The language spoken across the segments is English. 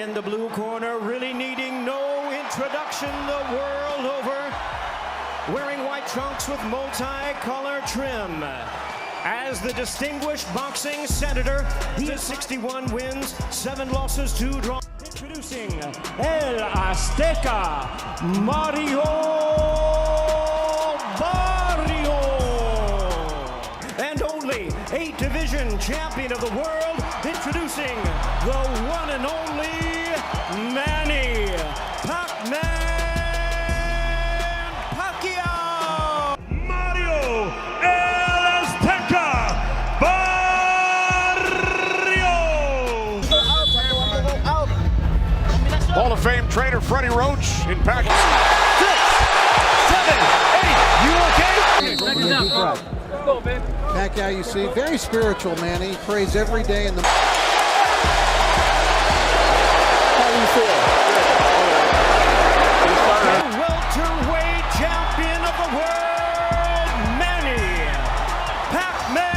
in the blue corner, really needing no introduction the world over, wearing white trunks with multi-color trim. As the distinguished boxing senator, he has 61 wins, 7 losses, 2 draws. Introducing El Azteca, Mario Barrios. And only 8th division champion of the world, introducing the one and only Manny Pacquiao. Mario El Azteca Barrios. Hall of Fame trainer Freddie Roach in Pacquiao. 6, 7, 8. You okay? Seconds out. Let's go, babe. Pacquiao, you see, very spiritual, man. He prays every day in the... How do you feel? Welterweight champion of the world, Manny Pacquiao.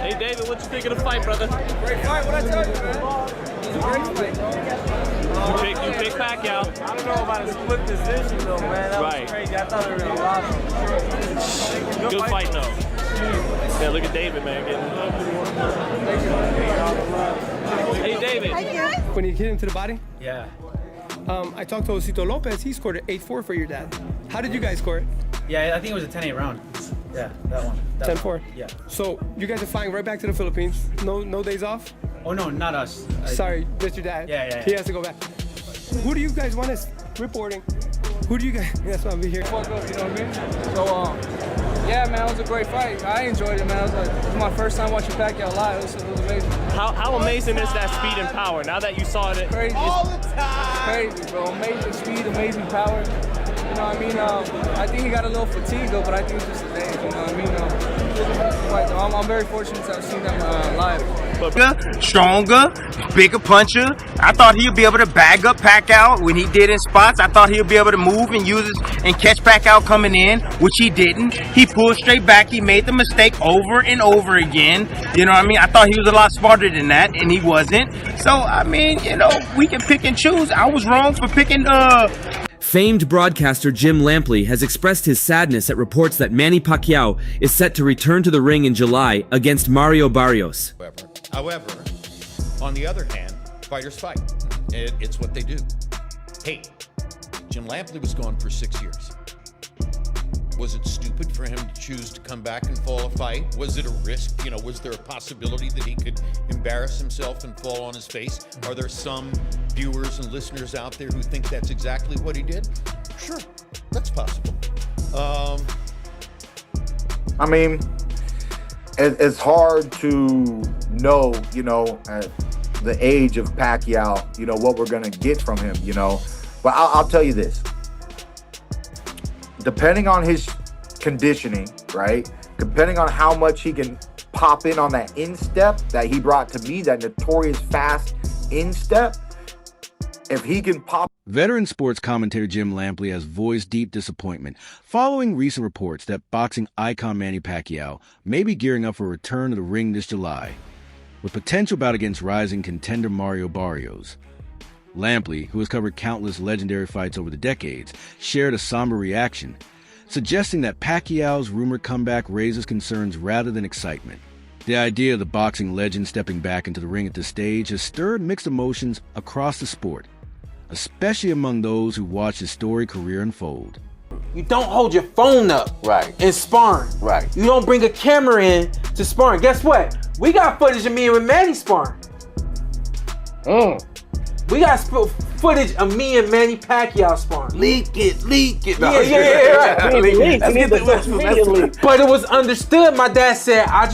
Hey, David, what you think of the fight, brother? Great fight, what I tell you, man? It was a great fight. You pick Pacquiao. I don't know about a split decision, though, man. That was crazy. I thought it was going to lost. Good fight, though. Yeah, look at David, man. Hey, David. When he hit him to the body? Yeah. I talked to Osito Lopez. He scored an 8-4 for your dad. How did you guys score it? Yeah, I think it was a 10-8 round. Yeah, that one. 10-4? Yeah. So you guys are flying right back to the Philippines. No days off? Oh, no, not us. Sorry, just your dad. Yeah. He has to go back. Who do you guys want us reporting? Who do you guys? That's why I'm here. Fuck up, you know what I mean? So, yeah, man, it was a great fight. I enjoyed it, man. It was my first time watching Pacquiao live. It was amazing. How amazing is that speed and power? Now that you saw it Crazy. All the time. It's crazy, bro. Amazing speed, amazing power. You know what I mean? I think he got a little fatigued, though, but I think it's just a day. You know what I mean? I'm very fortunate to have seen them live. Stronger, bigger puncher. I thought he'd be able to bag up Pacquiao when he did in spots. I thought he'd be able to move and use and catch Pacquiao coming in, which he didn't. He pulled straight back. He made the mistake over and over again. You know what I mean? I thought he was a lot smarter than that, and he wasn't. So, I mean, you know, we can pick and choose. I was wrong for picking Famed broadcaster Jim Lampley has expressed his sadness at reports that Manny Pacquiao is set to return to the ring in July against Mario Barrios. However, on the other hand, fighters fight. It's what they do. Hey, Jim Lampley was gone for 6 years. Was it stupid for him to choose to come back and fall a fight? Was it a risk? You know, was there a possibility that he could embarrass himself and fall on his face? Are there some viewers and listeners out there who think that's exactly what he did? Sure, that's possible. I mean, it's hard to know, you know, at the age of Pacquiao, you know, what we're going to get from him, you know. But I'll tell you this. Depending on his conditioning, right? Depending on how much he can pop in on that instep that he brought to me, that notorious fast instep, if he can pop. Veteran sports commentator Jim Lampley has voiced deep disappointment following recent reports that boxing icon Manny Pacquiao may be gearing up for a return to the ring this July, with potential bout against rising contender Mario Barrios. Lampley, who has covered countless legendary fights over the decades, shared a somber reaction, suggesting that Pacquiao's rumored comeback raises concerns rather than excitement. The idea of the boxing legend stepping back into the ring at this stage has stirred mixed emotions across the sport, especially among those who watched his storied career unfold. You don't hold your phone up in sparring. You don't bring a camera in to sparring. Guess what? We got footage of me and Manny sparring. We got footage of me and Manny Pacquiao sparring. Leak it. No. Yeah, right. But it was understood. My dad said, I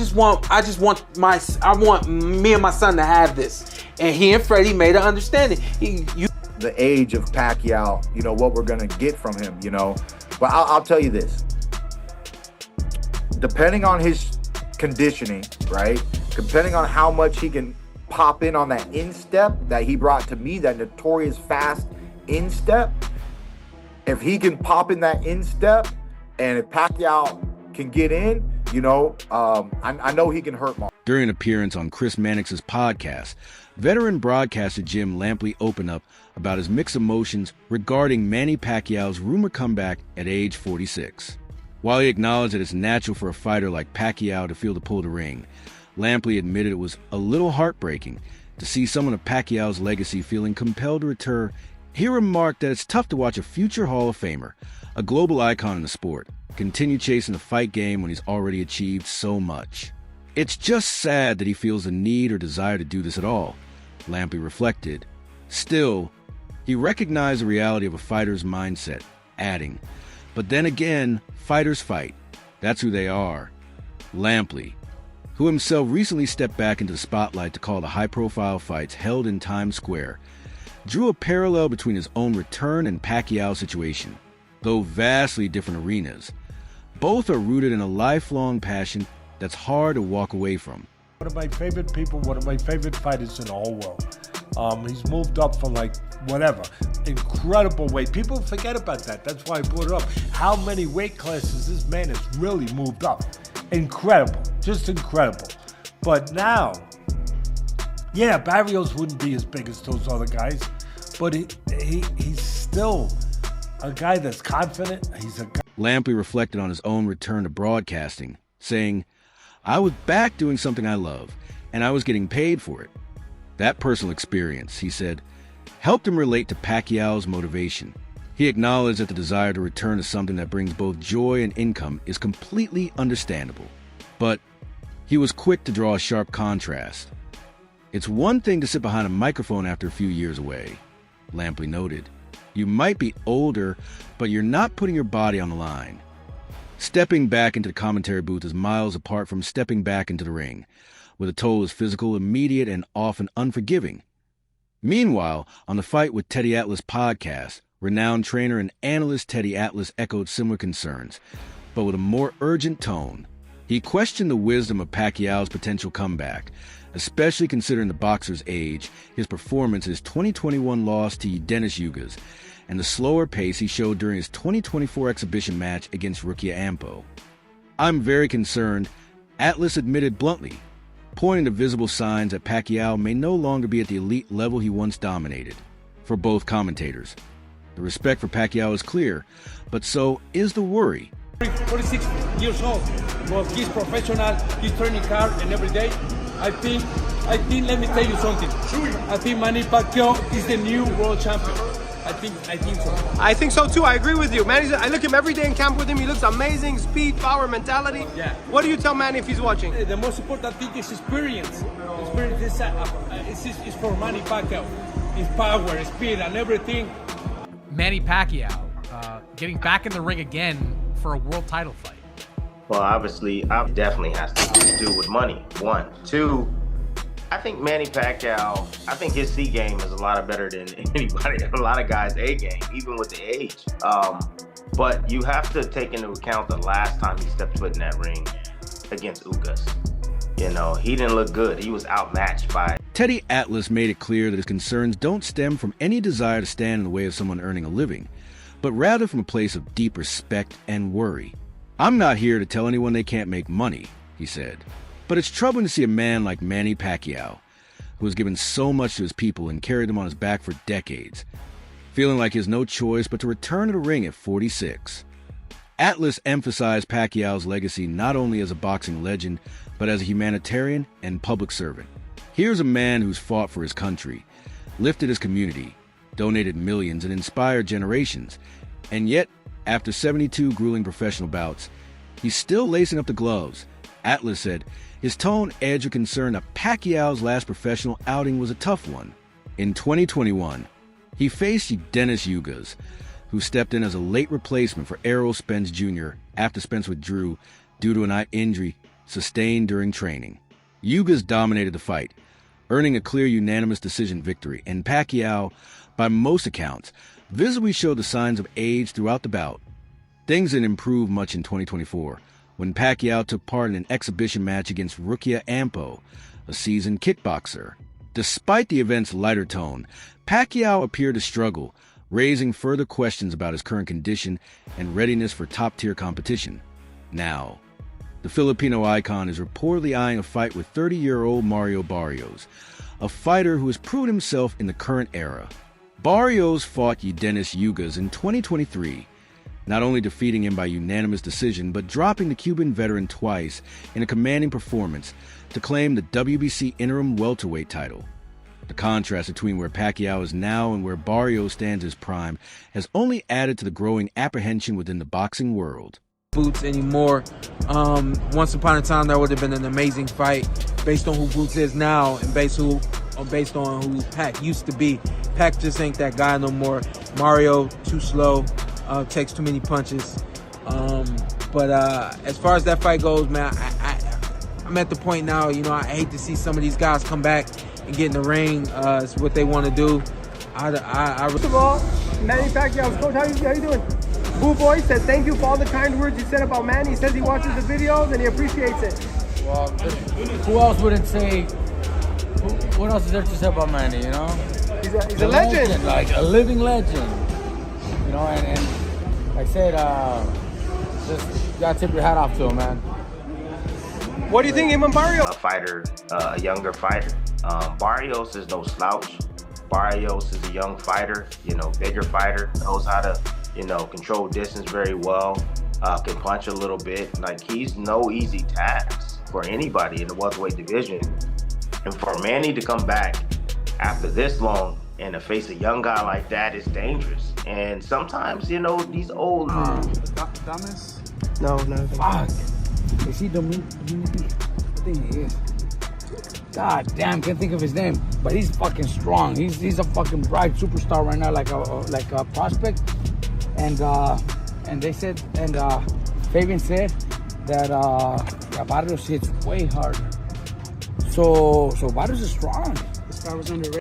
want me and my son to have this. And he and Freddie made an understanding. The age of Pacquiao, you know, what we're going to get from him, you know. But I'll tell you this. Depending on his conditioning, right? Depending on how much he can pop in on that instep that he brought to me, that notorious fast instep. If he can pop in that instep, and if Pacquiao can get in, you know, I know he can hurt Mark. During an appearance on Chris Mannix's podcast, veteran broadcaster Jim Lampley opened up about his mixed emotions regarding Manny Pacquiao's rumored comeback at age 46. While he acknowledged that it's natural for a fighter like Pacquiao to feel the pull of the ring, Lampley admitted it was a little heartbreaking to see someone of Pacquiao's legacy feeling compelled to return. He remarked that it's tough to watch a future Hall of Famer, a global icon in the sport, continue chasing the fight game when he's already achieved so much. It's just sad that he feels the need or desire to do this at all, Lampley reflected. Still, he recognized the reality of a fighter's mindset, adding, but then again, fighters fight. That's who they are. Lampley, who himself recently stepped back into the spotlight to call the high-profile fights held in Times Square, drew a parallel between his own return and Pacquiao's situation. Though vastly different arenas, both are rooted in a lifelong passion that's hard to walk away from. One of my favorite people, one of my favorite fighters in the whole world. He's moved up from incredible weight. People forget about that. That's why I brought it up. How many weight classes this man has really moved up. Incredible, just incredible. But now, yeah, Barrios wouldn't be as big as those other guys, but he's still a guy that's confident. He's a guy. Lampley reflected on his own return to broadcasting, saying, I was back doing something I love, and I was getting paid for it. That personal experience, he said, helped him relate to Pacquiao's motivation. He acknowledged that the desire to return to something that brings both joy and income is completely understandable. But he was quick to draw a sharp contrast. It's one thing to sit behind a microphone after a few years away, Lampley noted. You might be older, but you're not putting your body on the line. Stepping back into the commentary booth is miles apart from stepping back into the ring, where the toll is physical, immediate, and often unforgiving. Meanwhile, on the Fight with Teddy Atlas podcast, renowned trainer and analyst Teddy Atlas echoed similar concerns, but with a more urgent tone. He questioned the wisdom of Pacquiao's potential comeback, especially considering the boxer's age, his performance in his 2021 loss to Dennis Yugas, and the slower pace he showed during his 2024 exhibition match against Rukia Ampo. I'm very concerned, Atlas admitted bluntly, pointing to visible signs that Pacquiao may no longer be at the elite level he once dominated. For both commentators, the respect for Pacquiao is clear, but so is the worry. 46 years old, but he's professional, he's training hard and every day. I think, let me tell you something. I think Manny Pacquiao is the new world champion. I think so. I think so too. I agree with you. Manny, I look him every day in camp with him. He looks amazing. Speed, power, mentality. Yeah. What do you tell Manny if he's watching? The most important thing is experience. Experience is for Manny Pacquiao. His power, speed, and everything. Manny Pacquiao getting back in the ring again for a world title fight. Well, obviously, it definitely has to do with money, one. Two, I think Manny Pacquiao, I think his C game is a lot better than anybody, a lot of guys' A game, even with the age. But you have to take into account the last time he stepped foot in that ring against Ugas. You know, he didn't look good. He was outmatched by Teddy Atlas made it clear that his concerns don't stem from any desire to stand in the way of someone earning a living, but rather from a place of deep respect and worry. "I'm not here to tell anyone they can't make money," he said, "but it's troubling to see a man like Manny Pacquiao, who has given so much to his people and carried them on his back for decades, feeling like he has no choice but to return to the ring at 46. Atlas emphasized Pacquiao's legacy not only as a boxing legend, but as a humanitarian and public servant. Here's a man who's fought for his country, lifted his community, donated millions, and inspired generations. And yet, after 72 grueling professional bouts, he's still lacing up the gloves." Atlas said his tone edged a concern that Pacquiao's last professional outing was a tough one. In 2021, he faced Dennis Yugas, who stepped in as a late replacement for Errol Spence Jr. after Spence withdrew due to an eye injury sustained during training. Yugas dominated the fight, earning a clear unanimous decision victory, and Pacquiao, by most accounts, visibly showed the signs of age throughout the bout. Things didn't improve much in 2024, when Pacquiao took part in an exhibition match against Rukia Ampo, a seasoned kickboxer. Despite the event's lighter tone, Pacquiao appeared to struggle, raising further questions about his current condition and readiness for top-tier competition. Now, the Filipino icon is reportedly eyeing a fight with 30-year-old Mario Barrios, a fighter who has proven himself in the current era. Barrios fought Dennis Yugas in 2023, not only defeating him by unanimous decision, but dropping the Cuban veteran twice in a commanding performance to claim the WBC interim welterweight title. The contrast between where Pacquiao is now and where Barrios stands his prime has only added to the growing apprehension within the boxing world. Boots anymore. Once upon a time, that would have been an amazing fight based on who Boots is now and based on who Pac used to be. Pac just ain't that guy no more. Mario, too slow, takes too many punches. But as far as that fight goes, man, I'm at the point now, I hate to see some of these guys come back and get in the ring. It's what they want to do. First of all, Manny Pacquiao's coach, how you doing? Boo Boy said thank you for all the kind words you said about Manny. He says he watches the videos and he appreciates it. Well, who else wouldn't say? What else is there to say about Manny? He's a legend, like a living legend. And like I said, just gotta tip your hat off to him, man. What do you think, Iman Barrios? A younger fighter. Barrios is no slouch. Barrios is a young fighter, bigger fighter, knows how to, control distance very well, can punch a little bit. Like, he's no easy task for anybody in the welterweight division. And for Manny to come back after this long and to face a young guy like that is dangerous. And sometimes, these old... Thomas? No. Fuck. Is he Dominican? I think he is. God damn, can't think of his name. But he's fucking strong. He's a fucking bright superstar right now, like a prospect. And they said, Fabian said that Barrios hits way harder. So Barrios is strong. This guy was underrated.